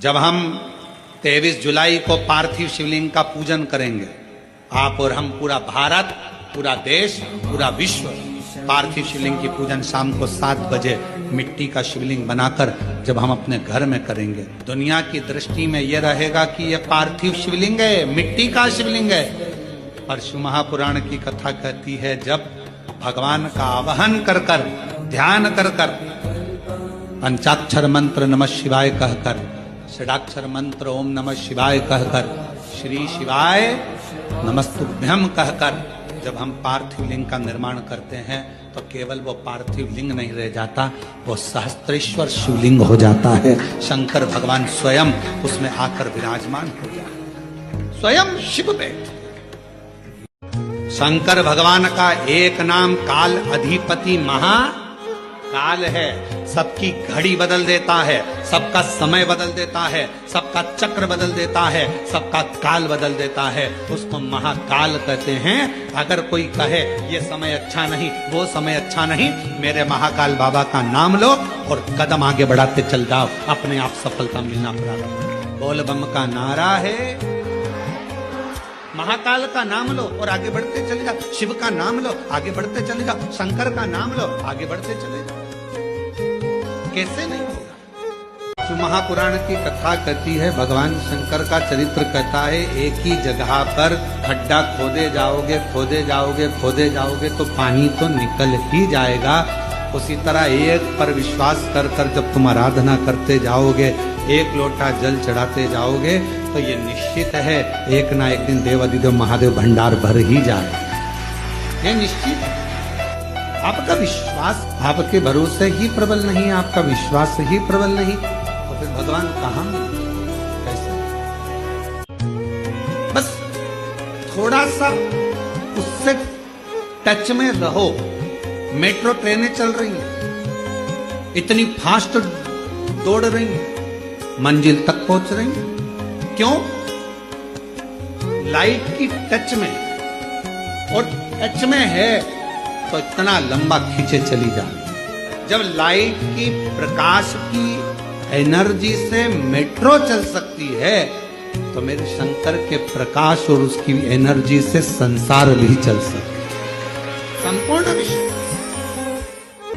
जब हम 23 जुलाई को पार्थिव शिवलिंग का पूजन करेंगे, आप और हम, पूरा भारत, पूरा देश, पूरा विश्व पार्थिव शिवलिंग की पूजन शाम को 7 बजे मिट्टी का शिवलिंग बनाकर जब हम अपने घर में करेंगे, दुनिया की दृष्टि में यह रहेगा कि यह पार्थिव शिवलिंग है, मिट्टी का शिवलिंग है। पर शिव महापुराण की कथा कहती है, जब भगवान का आवाहन कर कर, ध्यान कर कर, पंचाक्षर मंत्र नमः शिवाय कहकर, षडाक्षर मंत्र ओम नमः शिवाय कहकर, श्री शिवाय नमस्तुभ्यम कहकर जब हम पार्थिव लिंग का निर्माण करते हैं, तो केवल वो पार्थिव लिंग नहीं रह जाता, वो सहस्त्रेश्वर शिवलिंग हो जाता है। शंकर भगवान स्वयं उसमें आकर विराजमान हो जाए, स्वयं शिव बैठ। शंकर भगवान का एक नाम काल अधिपति महाकाल है। सबकी घड़ी बदल देता है, सबका समय बदल देता है, सबका चक्र बदल देता है, सबका काल बदल देता है, उसको महाकाल कहते हैं। अगर कोई कहे ये समय अच्छा नहीं, वो समय अच्छा नहीं, मेरे महाकाल बाबा का नाम लो और कदम आगे बढ़ाते चल जाओ, अपने आप सफलता मिलना प्रारंभ। बोल बम का नारा है, महाकाल का नाम लो और आगे बढ़ते चले जाओ, शिव का नाम लो आगे बढ़ते चले जाओ, शंकर का नाम लो आगे बढ़ते चले जाओ। कैसे नहीं होगा? शिव महापुराण की कथा कहती है, भगवान शंकर का चरित्र कहता है, एक ही जगह पर खड्डा खोदे जाओगे, खोदे जाओगे, खोदे जाओगे तो पानी तो निकल ही जाएगा। उसी तरह एक पर विश्वास कर कर जब तुम आराधना करते जाओगे, एक लोटा जल चढ़ाते जाओगे, तो ये निश्चित है एक ना एक दिन देवाधिदेव महादेव भंडार भर ही जाए। ये निश्चित है। आपका विश्वास आपके भरोसे ही प्रबल नहीं, आपका विश्वास ही प्रबल नहीं, तो फिर भगवान कहाँ, कैसे? बस थोड़ा सा उससे टच में रहो। मेट्रो ट्रेनें चल रही हैं, इतनी फास्ट दौड़ रही हैं, मंजिल तक पहुंच रही हैं। क्यों? लाइट की टच में, और टच में है तो इतना लंबा खींचे चली जा। जब लाइट की, प्रकाश की एनर्जी से मेट्रो चल सकती है, तो मेरे शंकर के प्रकाश और उसकी एनर्जी से संसार भी चल सकता है, संपूर्ण विश्व।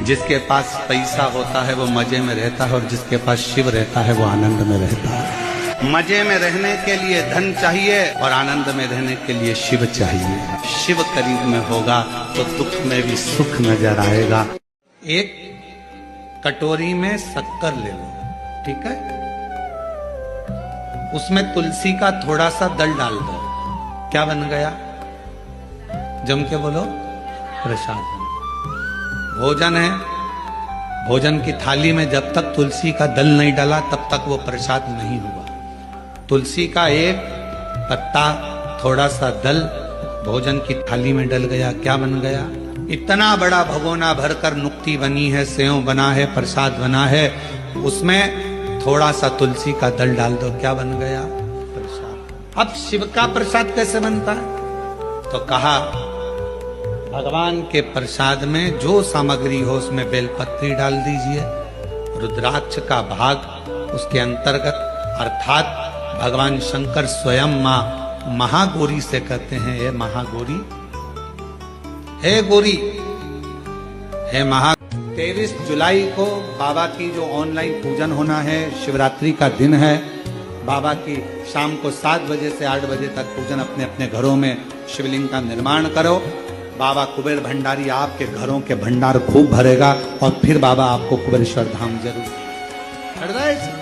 जिसके पास पैसा होता है वो मजे में रहता है, और जिसके पास शिव रहता है वो आनंद में रहता है। मजे में रहने के लिए धन चाहिए और आनंद में रहने के लिए शिव चाहिए। शिव करीब में होगा तो दुख में भी सुख नजर आएगा। एक कटोरी में शक्कर ले लो, ठीक है, उसमें तुलसी का थोड़ा सा दल डाल दो, क्या बन गया? जम के बोलो, प्रसाद। भोजन है, भोजन की थाली में जब तक तुलसी का दल नहीं डाला तब तक वो प्रसाद नहीं हुआ। तुलसी का एक पत्ता, थोड़ा सा दल भोजन की थाली में डल गया, क्या बन गया? इतना बड़ा भगोना भरकर नुक्ति बनी है, सेव बना है, प्रसाद बना है, उसमें थोड़ा सा तुलसी का दल डाल दो, क्या बन गया? प्रसाद। अब शिव का प्रसाद कैसे बनता है? तो कहा, भगवान के प्रसाद में जो सामग्री हो उसमें बेलपत्री डाल दीजिए, रुद्राक्ष का भाग उसके अंतर्गत, अर्थात भगवान शंकर स्वयं मां महागौरी से कहते हैं, हे महागौरी, हे गौरी, हे महा। 23 जुलाई को बाबा की जो ऑनलाइन पूजन होना है, शिवरात्रि का दिन है, बाबा की शाम को 7 बजे से 8 बजे तक पूजन अपने अपने घरों में शिवलिंग का निर्माण करो। बाबा कुबेर भंडारी आपके घरों के भंडार खूब भरेगा, और फिर बाबा आपको कुबेरेश्वर धाम जरूर हृदय से